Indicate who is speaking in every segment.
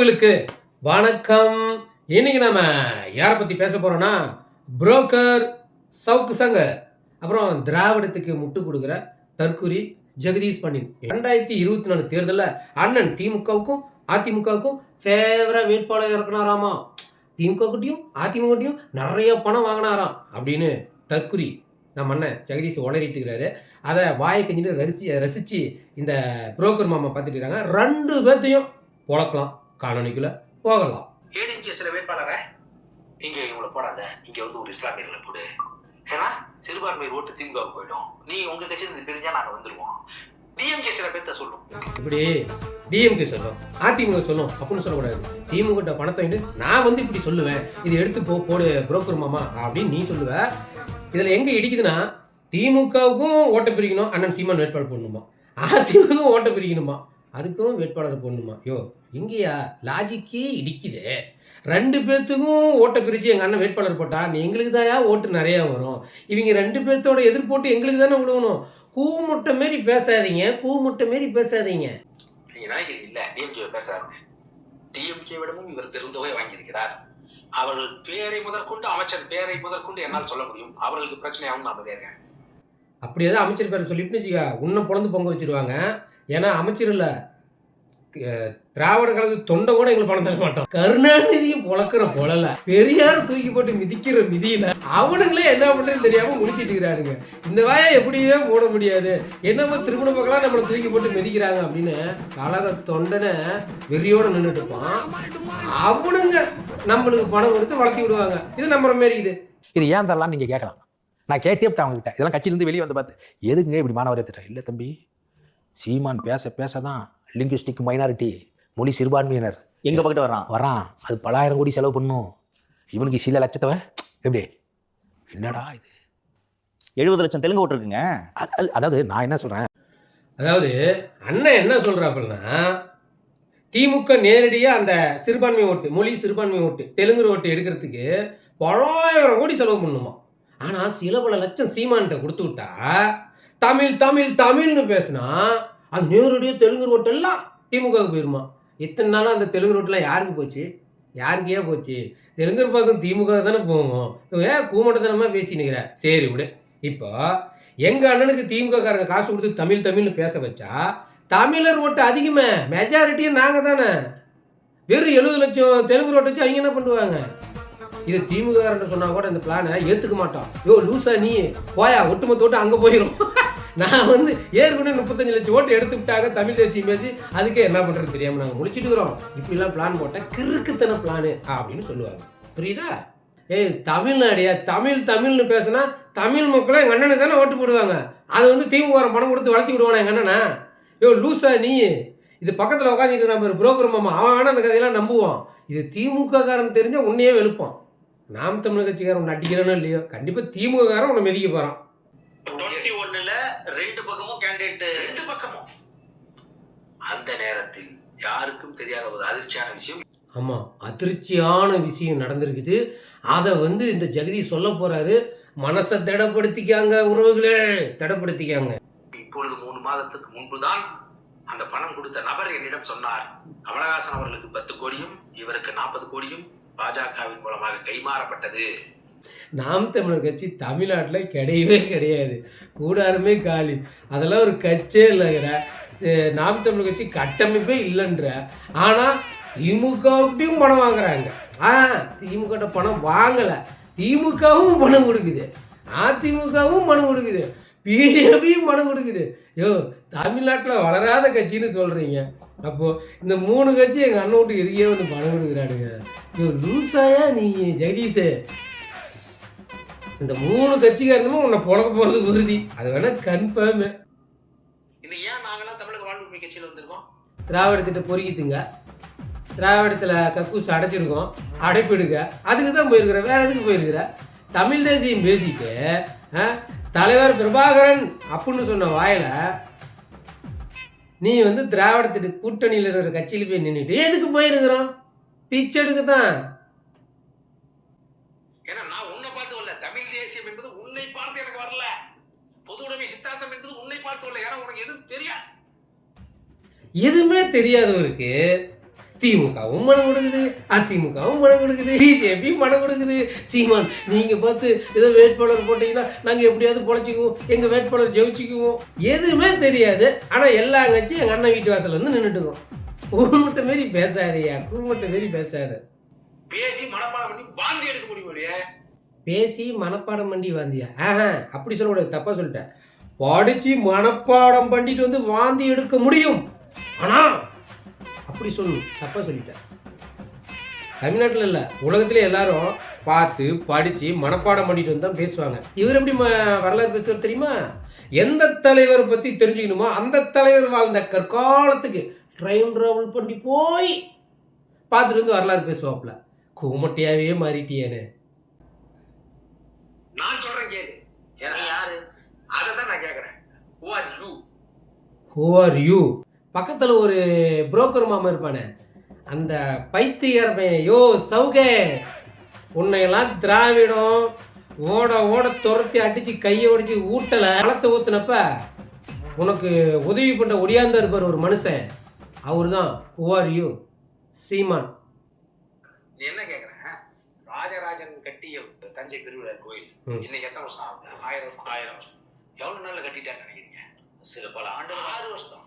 Speaker 1: உறவுகளுக்கு வணக்கம். இன்னைக்கு நம்ம யாரை பத்தி பேச போறோம்னா, புரோக்கர் சவுக்கு சங்கர், அப்புறம் திராவிடத்துக்கு முட்டு கொடுக்குற தற்குறி ஜெகதீஷ் பண்டிட். 2024 தேர்தலில் அண்ணன் திமுகவுக்கும் அதிமுகவுக்கும் ஃபேவரா வேட்பாளர் இறக்குனாராமா. திமுக கிட்டையும் அதிமுக கிட்டையும் நிறைய பணம் வாங்கினாராம் அப்படின்னு தற்குறி நம்ம அண்ணன் ஜெகதீஷ் உளறிட்டு இருக்கிறாரு. அதை வாயை கஞ்சிட்டு ரசிச்சு இந்த புரோக்கர் மாமா பார்த்துட்டு இருக்காங்க. ரெண்டு பேர்த்தையும் பொழக்கலாம், காணொலிக்குள்ள போகலாம்.
Speaker 2: ஏடிஎம்கே சில வேட்பாளரை இங்க இவங்களை போடாத, இங்க வந்து ஒரு இஸ்லாமியர்களை போடு, ஏன்னா சிறுபான்மையர் ஓட்டு திமுக போயிடும், நீ உங்க கட்சியில தெரிஞ்சா நாங்க வந்துருவோம். டிஎம்கே சில பேர்த்த சொல்லும்,
Speaker 1: இப்படி டிஎம்கே சொல்லும், அதிமுக சொல்லும் அப்படின்னு சொல்லக்கூடாது. திமுக பணத்தை வந்து நான் வந்து இப்படி சொல்லுவேன், இது எடுத்து போடு புரோக்கர் மாமா அப்படின்னு நீ சொல்லுவ. இதுல எங்க இடிக்குதுன்னா, திமுகவுக்கும் ஓட்டை பிரிக்கணும், அண்ணன் சீமான் வேட்பாளர் போடணுமா, அதிமுகவும் ஓட்டை பிரிக்கணுமா, அதுக்கும் வேட்பாளர் போடணுமா. யோ இங்கேயா லாஜிக்கே இடிக்குது. ரெண்டு பேர்த்துக்கும் ஓட்டை பிரித்து எங்கள் அண்ணன் வேட்பாளர் போட்டால் எங்களுக்கு தான் ஓட்டு நிறையா வரும். இவங்க ரெண்டு பேர்த்தோட எதிர்போட்டு எங்களுக்கு தானே விழுவணும். கூமுட்டை மாரி பேசாதீங்க, கூமுட்டை மாரி பேசாதீங்க.
Speaker 2: நீங்க நினைக்கிறீங்க இல்ல டிஎம்கே பேசுறாங்க, டிஎம்கே விடமும் இவர் பெருந்தொகை வாங்கியிருக்கிறார். அவர்கள் பேரை முதற்கொண்டு, அமைச்சர் பேரை முதற்கொண்டு என்னால் சொல்ல முடியும். அவர்களுக்கு பிரச்சனையாகவும் நான் பதிலேறேன்.
Speaker 1: அப்படியே தான் அமைச்சர் பேரை சொல்லிட்டு வச்சுக்கா, உன்னை பொழந்து பொங்க வச்சிருவாங்க. ஏன்னா அமைச்சர் இல்லை, திராவிட கழகத்து தொண்டை கூட எங்களுக்கு பணம் தர மாட்டோம். கருணாநிதியும் பொழக்கிற பொழல, பெரியார் தூக்கி போட்டு மிதிக்கிற மிதியில அவனுங்களே என்ன பண்றதுன்னு தெரியாம முடிச்சிட்டு இருக்கிறாருங்க. இந்த வாயை எப்படியே போட முடியாது, என்னமோ திருமண மக்களா நம்மளை தூக்கி போட்டு மிதிக்கிறாங்க அப்படின்னு கழக தொண்டனை வெறியோட நின்றுட்டு இருப்பான். அவனுங்க நம்மளுக்கு பணம் கொடுத்து வளர்த்தி விடுவாங்க. இது நம்புற மாரி இது
Speaker 3: ஏன் தரலாம் நீங்க கேட்கலாம். நான் கேட்டே அவங்க கிட்ட, இதெல்லாம் கட்சியிலிருந்து வெளியே வந்து பார்த்து எதுங்க இப்படி மாணவர் ஏற்றுட்டேன். இல்லை தம்பி, சீமான் பேச தான் லிங்குவிஸ்டிக் மைனாரிட்டி, மொழி சிறுபான்மையினர்
Speaker 4: எங்க பக்கத்து வரான்,
Speaker 3: அது பல ஆயிரம் கோடி செலவு பண்ணும். இவனுக்கு சில லட்சத்தவ எப்படி, என்னடா இது
Speaker 4: 70 லட்சம் தெலுங்கு ஓட்டு இருக்குங்க.
Speaker 3: அதாவது நான் என்ன சொல்றேன்,
Speaker 1: அதாவது அண்ணன் என்ன சொல்றாப்புன்னா, திமுக நேரடியாக அந்த சிறுபான்மை ஓட்டு, மொழி சிறுபான்மை ஓட்டு, தெலுங்கு ஓட்டு எடுக்கிறதுக்கு பலாயிரம் கோடி செலவு பண்ணுமா. ஆனால் சில பல லட்சம் சீமான்கிட்ட கொடுத்து விட்டா தமிழ் தமிழ் தமிழ்னு பேசினா அது நேரடியாக தெலுங்கு ரோட்டெல்லாம் திமுகவுக்கு போயிருமா. இத்தனை நாளும் அந்த தெலுங்கு ரோட்டெலாம் யாருக்கு போச்சு, யாருக்கே போச்சு? தெலுங்கு பாசம் திமுக தானே போகும். ஏன் கூமட்டத்தனமாக பேசினுக்கிற, சரி விடு. இப்போ எங்கள் அண்ணனுக்கு திமுக காரங்க காசு கொடுத்து தமிழ் தமிழ்னு பேச வச்சா தமிழர் ஓட்டு அதிகமே, மெஜாரிட்டியும் நாங்கள் தானே. வெறும் 70 லட்சம் தெலுங்கு ரோட்டை வச்சு அவங்க என்ன பண்ணுவாங்க? இது திமுக காரன் சொன்னா கூட இந்த பிளானை ஏற்றுக்க மாட்டோம். யோ லூசா நீ போயா, ஒட்டுமொத்த ஓட்டு அங்கே போயிடும். நான் வந்து ஏற்கனவே 35 லட்சம் ஓட்டு எடுத்துக்கிட்டாங்க தமிழ் தேசியம் பேசி, அதுக்கே என்ன பண்ணுறது தெரியாமல் நாங்கள் முடிச்சுட்டு இருக்கிறோம். இப்படிலாம் பிளான் போட்டால் கிறுக்குத்தன பிளானு அப்படின்னு சொல்லுவாங்க. புரியுதா? ஏய் தமிழ்நாடியா, தமிழ்னு பேசினா தமிழ் மக்களும் எங்கள் அண்ணனுக்கு தானே ஓட்டு போடுவாங்க. அதை வந்து திமுக பணம் கொடுத்து வளர்த்தி விடுவானா எங்கள் அண்ணனா? யோ லூசா நீ, இது பக்கத்தில் உட்காந்துட்டு நம்ம புரோக்கர் மாமா, அவன் வேணா அந்த கதையெல்லாம் நம்புவான். இது திமுக காரன் தெரிஞ்சால் உன்னையே வெளுப்பான். நாம் தமிழ் கட்சிக்காரன் உன்னை அடிக்கிறனோ இல்லையோ, கண்டிப்பாக திமுக காரன் உன்னை மிதிக்க போகிறான்.
Speaker 2: 21ல ரெண்டு பக்கமும் கேண்டிடேட், ரெண்டு பக்கமும் அந்த நேரத்தில் யாருக்கும் தெரியாத ஒரு அதிர்ச்சியான விஷயம்.
Speaker 1: ஆமாம், அதிர்ச்சியான விஷயம் நடந்திருக்குது. அதை வந்து இந்த ஜெகதீஷ் சொல்ல போறாரு. மனசை திடப்படுத்திக்காங்க உறவுகளே, திடப்படுத்திக்காங்க.
Speaker 2: இப்பொழுது 3 மாதத்துக்கு முன்புதான் அந்த பணம் கொடுத்த நபர் என்னிடம் சொன்னார், கமலஹாசன் அவர்களுக்கு 10 கோடியும் இவருக்கு 40 கோடியும் பாஜகவின் மூலமாக கைமாறப்பட்டது.
Speaker 1: நாம் தமிழர் கட்சி தமிழ்நாட்டில் கிடையவே கிடையாது, கூடாருமே காலி, அதெல்லாம் ஒரு கட்சியே இல்லைங்கிற. நாம் தமிழர் கட்சி கட்டமைப்பே இல்லைன்ற. ஆனால் திமுகவுட்டையும் பணம் வாங்குறாங்க. திமுக பணம் வாங்கலை, திமுகவும் பணம் கொடுக்குது, அதிமுகவும் பணம் கொடுக்குது, பிஜேபியும் பணம் கொடுக்குது. யோ தமிழ்நாட்டில் வளராத கட்சின்னு சொல்கிறீங்க. அப்போது இந்த 3 கட்சி எங்கள் அண்ணன் வீட்டு எதுக்கே வந்து பணம் கொடுக்குறானுங்க. யோ லூசாயா நீ ஜெகதீஷே? இந்த 3 கட்சிக்காரனும் உன்னை புழக்க போகிறது உறுதி, அது வேணால் கன்ஃபார்மு.
Speaker 2: இன்னும் ஏன் நாங்களாம் தமிழக வாழ்வுரிமை கட்சியில் வந்திருக்கோம்?
Speaker 1: திராவிடத்திட்ட பொறுக்கித்துங்க, திராவிடத்தில் கக்கூஸ் அடைச்சிருக்கோம், அடைப்பிடுங்க, அதுக்கு தான் போயிருக்கிற, வேறு எதுக்கு போயிருக்கிற? தமிழ் தேசியம் பேசிட்டு தலைவர் பிரபாகரன் அப்படின்னு சொன்ன வாயில நீ வந்து திராவிடத்திட்டு கூட்டணியில் இருக்கிற கட்சியில் போய் நின்றுட்டு எதுக்கு போயிருக்கிறோம்? பிச்சை எடுக்க தான்.
Speaker 2: ஏன்னா நான் உன்னை பார்த்து வரல, தமிழ் தேசியம் என்பது உன்னை பார்த்து எனக்கு வரல, பொது உடைமை சித்தாந்தம் என்பது உன்னை பார்த்து வரல. ஏன்னா உனக்கு எதுவும் தெரியாது.
Speaker 1: எதுவுமே தெரியாதவருக்கு திமுகவும் மனம் கொடுக்குது, அதிமுகவும் மனம் கொடுக்குது, பிஜேபி மனம் கொடுக்குது. சீமான் நீங்க பார்த்து ஏதோ வேட்பாளர் போட்டீங்கன்னா நாங்க எப்படியாவது பொழைச்சிக்குவோம், எங்க வேட்பாளர் ஜெயிச்சுக்குவோம். எதுவுமே தெரியாது. ஆனா எல்லா கட்சியும் எங்க அண்ணன் வீட்டு வாசல் வந்து நின்றுட்டுக்கோம். கூமுட்டை மாரி பேசாதையா, கூமுட்டை மாரி பேசாத.
Speaker 2: பேசி மனப்பாடம் பண்ணி வாந்தி எடுக்க முடியும்.
Speaker 1: பேசி மனப்பாடம் பண்ணி வாந்தியா? அப்படி சொல்லக்கூடாது, தப்பா சொல்லிட்டேன். படிச்சு மனப்பாடம் பண்ணிட்டு வந்து வாந்தி எடுக்க முடியும், ஆனா அப்படி சொல்லணும், தப்பா சொல்லிட்டேன். தமிழ்நாட்டில் இல்லை, உலகத்திலே எல்லாரும் பார்த்து படிச்சு மனப்பாடம் பண்ணிட்டு வந்து தான் பேசுவாங்க. இவர் எப்படி வரலாறு பேசுவார் தெரியுமா? எந்த தலைவரை பத்தி தெரிஞ்சுக்கணுமோ அந்த தலைவர் வாழ்ந்த கற்காலத்துக்கு ட்ரெயின் டிராவல் பண்ணி போய் பார்த்துட்டு வந்து வரலாறு பேசுவாப்புல. கூமட்டையாவே மாறிட்டியேன்னு.
Speaker 2: நான் சொல்றேன் கேளு. யாரு? அதை தான் நான் கேட்கறேன்.
Speaker 1: Who are you? பக்கத்தில் ஒரு புரோக்கர் மாமா இருப்பானே, அந்த பைத்தியர்மே, யோ சவுகே, உன்னையெல்லாம் திராவிடம் ஓட ஓட துரத்தி அடிச்சு கையை உடைச்சி ஊட்டலை களத்தை ஊத்துனப்ப உனக்கு உதவி பண்ண ஒடியாந்தா இருப்பார் ஒரு மனுஷன், அவரு தான். Who are you? சீமான்.
Speaker 2: நீ என்ன கேட்குற? ராஜராஜன் கட்டிய தஞ்சை பெருவிழா கோயில் இன்னைக்கு எத்தனை வருஷம் ஆகுது? 1000 வருஷம். எவ்வளவு நாள்ல கட்டிட்டான்னு நினைக்கிறீங்க? சில பல ஆண்டு. 6 வருஷம்.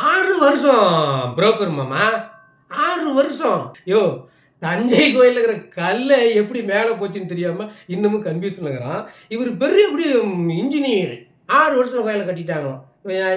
Speaker 1: 6 வருஷம் புரோக்கர் மாமா, 6 வருஷம். யோ, தஞ்சை கோயிலில் இருக்கிற கல்லை எப்படி மேலே போச்சுன்னு தெரியாம இன்னமும் கன்ஃபியூஷன் இருக்கிறான். இவர் பெரிய எப்படி இன்ஜினியர், 6 வருஷம் கோயிலை கட்டிட்டாங்களாம்.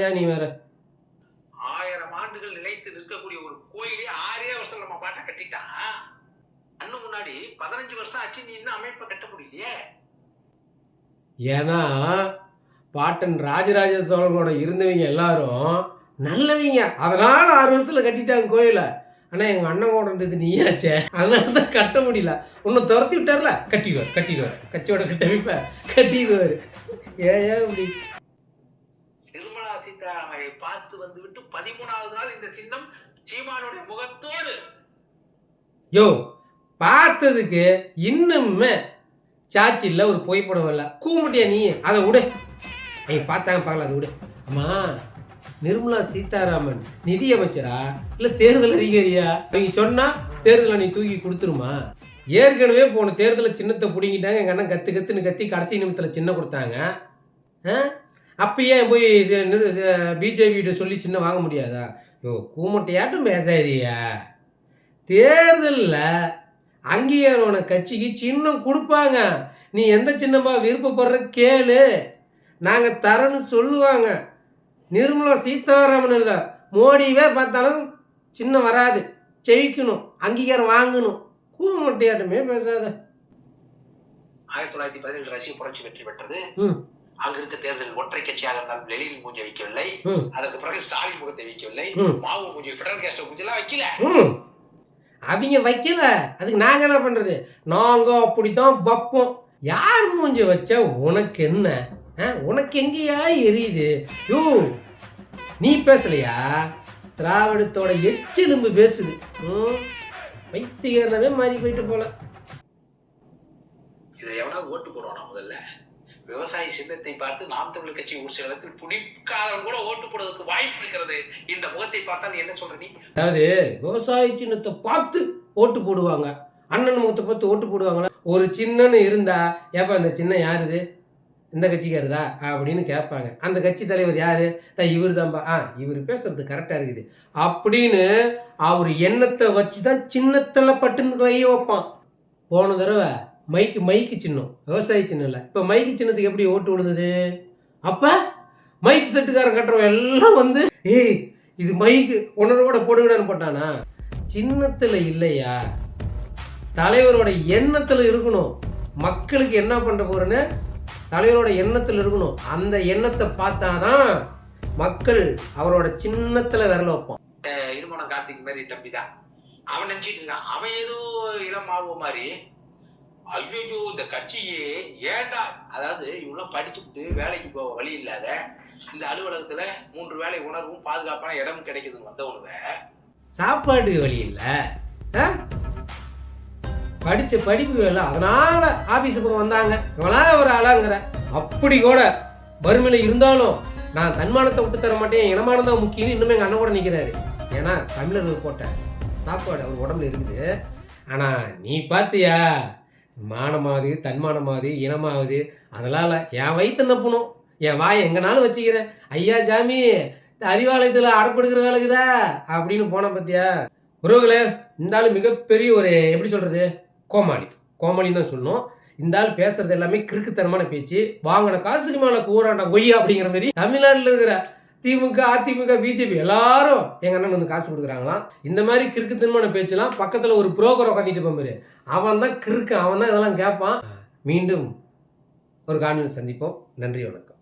Speaker 1: ஏன் நீ வேற?
Speaker 2: 1000 ஆண்டுகள் நிலைத்து நிற்கக்கூடிய ஒரு கோயிலே 6 வருஷத்துல நம்ம பாட்டை கட்டிட்டான். அண்ணன் முன்னாடி 15 வருஷம் ஆச்சு, நீ இன்னும் அமைப்பை கட்ட முடியலையே.
Speaker 1: ஏன்னா பாட்டன் ராஜராஜ சோழனோட இருந்தவங்க எல்லாரும் நல்லவங்க, அதனால 6 வருஷத்துல கட்டிட்டாங்க கோயிலை. ஆனா எங்க அண்ணன் கூட இருந்தது நீயாச்சே, அதனால தான் கட்ட முடியல. உன்னை துரத்தி விட்டார்ல, கட்டிடுவார் கட்சியோட கட்டமைப்ப கட்டிடுவார். ஏன் இப்படி?
Speaker 2: நிர்மலா சீதாராமனை பார்த்து வந்து விட்டு 13வது நாள் இந்த சின்னம் சீமானுடைய முகத்தோடு.
Speaker 1: யோ, பார்த்ததுக்கு இன்னுமே சாட்சி இல்லை, ஒரு புகைப்படம் இல்லை. கூமுட்டியா நீ? அதை விடு, அவங்க பார்த்தாங்க பார்க்கலாம், அதை விடு. அம்மா, நிர்மலா சீதாராமன் நிதி அமைச்சரா இல்லை தேர்தல் அதிகாரியா? அவங்க சொன்னா தேர்தலை நீ தூக்கி கொடுத்துருமா? ஏற்கனவே போன தேர்தலை சின்னத்தை பிடிங்கிட்டாங்க. எங்கள் அண்ணன் கத்துன்னு கத்தி கடைசி நிமிடத்தில் சின்ன கொடுத்தாங்க. அப்பயே போய் பிஜேபிகிட்ட சொல்லி சின்ன வாங்க முடியாதா? யோ, கூமுட்டையாட்டும் பேசாதியா. தேர்தலில் அங்கீகாரமான கட்சிக்கு சின்னம் கொடுப்பாங்க. நீ எந்த சின்னமா விருப்பப்படுற கேளு, நாங்கள் தரேன்னு சொல்லுவாங்க. நிர்மலா சீதாராமன் இல்லை, மோடியவே பார்த்தாலும் சின்னம் வராது. ஜெயிக்கணும், அங்கீகாரம் வாங்கணும். கூமுட்டையாட்டமே பேசாத.
Speaker 2: 1917 ரஷ்ய புரட்சி வெற்றி பெற்றது. அங்க இருக்க தேர்தல் ஒற்றை கட்சியாக இருந்தாலும் லெனின் மூஞ்சி வைக்கவில்லை. அதற்கு பிறகு ஸ்டாலின் முகத்தை வைக்கவில்லை. மாவு மூஞ்சி, ஃபெடரல் கேஸ்ட் மூஞ்சி எல்லாம் வைக்கல.
Speaker 1: அவங்க வைக்கல, அதுக்கு நாங்க என்ன பண்றது? நாங்க அப்படித்தான் வைப்போம். யார் மூஞ்சி வச்சா உனக்கு என்ன? உனக்கு எங்கேயா எரியுது? யோ, நீ பேசலையா? திராவிடத்தோட எச்செலும்பு பேசுது. வைத்தியர்னவே மாறி போயிட்டு போல.
Speaker 2: இதை எவனாவது ஓட்டு போடுவானா? முதல்ல விவசாயி சின்னத்தை பார்த்து நாம் தமிழர் கட்சி ஒரு சில இடத்தில் புடிக்காதவன் கூட ஓட்டு போடுவதற்கு வாய்ப்பு இருக்கிறது. இந்த முகத்தை பார்த்தா நீ என்ன சொல்ற? நீ
Speaker 1: அதாவது விவசாய சின்னத்தை பார்த்து ஓட்டு போடுவாங்க, அண்ணன் முகத்தை பார்த்து ஓட்டு போடுவாங்களா? ஒரு சின்னன்னு இருந்தா ஏப்பா இந்த சின்னம் யாருது, இந்த கட்சிக்காருதா அப்படின்னு கேட்பாங்க. அந்த கட்சி தலைவர் யாரு? இவர் தான்பா. இவர் பேசுறது கரெக்டா இருக்குது அப்படின்னு அவர் எண்ணத்தை வச்சுதான் சின்னத்துல பட்டுன்னு கையை வைப்பான். போன தடவை மைக்கு சின்னம், விவசாய சின்னம் இல்லை. இப்போ மைக்கு சின்னத்துக்கு எப்படி ஓட்டு விழுந்தது? அப்ப மைக் செட்டுக்காரன் கட்டுறவன் எல்லாம் வந்து ஏய் இது மைக்கு உன்னோட கூட போடுவிடான்னு போட்டானா? சின்னத்துல இல்லையா, தலைவரோட எண்ணத்துல இருக்கணும். மக்களுக்கு என்ன பண்ண போறேன்னு தலைவரோட எண்ணத்துல இருக்கணும். அந்த எண்ணத்தை பார்த்தாதான் மக்கள் அவரோட சின்னத்துல விரல வைப்பான்.
Speaker 2: இருமணம் கார்த்திக் மாதிரி தம்பி தான் அவன் நினைச்சிட்டு இருக்கான். அவன் ஏதோ இளம் மாவோ மாதிரி. ஐயோ, இந்த கட்சியே ஏண்டா, அதாவது இவெல்லாம் படிச்சுட்டு வேலைக்கு போக வழி இல்லாத இந்த அலுவலகத்துல 3 வேளை உணர்வும் பாதுகாப்பான இடம் கிடைக்குதுன்னு வந்தவனுவ
Speaker 1: சாப்பாடு வழி இல்லை, படிச்ச படிப்பு வேலை, அதனால ஆபீஸ் பக்கம் வந்தாங்க. இவெல்லாம் ஒரு ஆளாங்கிற அப்படி கூட வறுமையில இருந்தாலும் நான் தன்மானத்தை விட்டு தர மாட்டேன், இனமானதான் முக்கியம். இன்னுமே எங்க அண்ணன் கூட நிற்கிறாரு. ஏன்னா தமிழர்கள் போட்ட சாப்பாடு அவர் உடம்புல இருக்குது. ஆனால் நீ பார்த்தியா, மானமாகுது, தன்மானமாகுது, இனமாகுது, அதெல்லாம் இல்லை. என் வயிற்று நப்பணும், என் வாயை எங்கனாலும் வச்சுக்கிறேன். ஐயா சாமி, இந்த அறிவாலயத்தில் அடப்படுக்கிற வேலைக்குதா அப்படின்னு போன பார்த்தியா. உறவுகளே, இந்த ஆள் மிகப்பெரிய ஒரு எப்படி சொல்கிறது, கோமாளின்னு தான் சொல்லணும். இந்த ஆள் பேசுறது எல்லாமே கிறுக்குத்தனமான பேச்சு. வாங்கின காசுக்கு மேலே கூறாண்டா கொய்யா அப்படிங்கிற மாதிரி தமிழ்நாட்டில் இருக்கிற திமுக, அதிமுக, பிஜேபி எல்லாரும் எங்கள் அண்ணன் வந்து காசு கொடுக்குறாங்களாம். இந்த மாதிரி கிறுக்குத்தனமான பேச்செல்லாம் பக்கத்தில் ஒரு புரோக்கரை உட்காந்துட்டு போகும்போது அவன் தான் கிறுக்கு, அவன் தான் இதெல்லாம் கேட்பான். மீண்டும் ஒரு காணொலியில் சந்திப்போம். நன்றி, வணக்கம்.